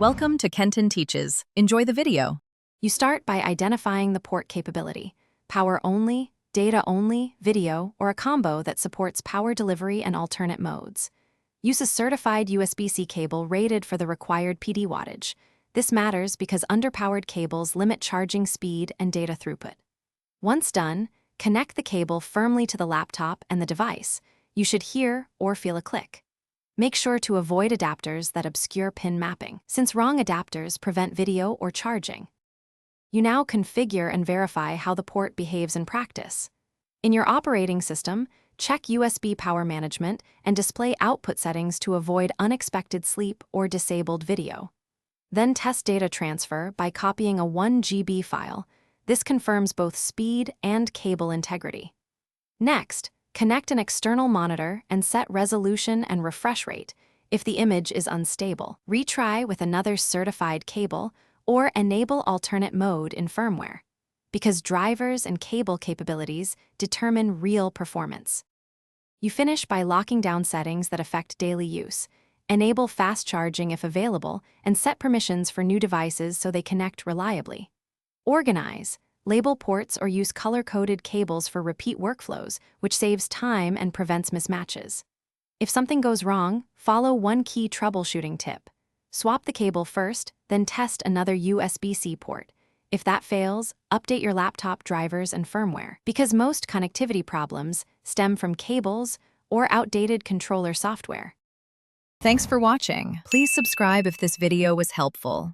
Welcome to Kenton Teaches. Enjoy the video. You start by identifying the port capability: power only, data only, video, or a combo that supports power delivery and alternate modes. Use a certified USB-C cable rated for the required PD wattage. This matters because underpowered cables limit charging speed and data throughput. Once done, connect the cable firmly to the laptop and the device. You should hear or feel a click. Make sure to avoid adapters that obscure pin mapping, since wrong adapters prevent video or charging. You now configure and verify how the port behaves in practice. In your operating system, check USB power management and display output settings to avoid unexpected sleep or disabled video. Then test data transfer by copying a 1 GB file. This confirms both speed and cable integrity. Next, connect an external monitor and set resolution and refresh rate if the image is unstable. Retry with another certified cable or enable alternate mode in firmware, because drivers and cable capabilities determine real performance. You finish by locking down settings that affect daily use, enable fast charging if available, and set permissions for new devices so they connect reliably. Organize, label ports, or use color-coded cables for repeat workflows, which saves time and prevents mismatches. If something goes wrong, follow one key troubleshooting tip. Swap the cable first, then test another USB-C port. If that fails, update your laptop drivers and firmware, because most connectivity problems stem from cables or outdated controller software. Thanks for watching. Please subscribe if this video was helpful.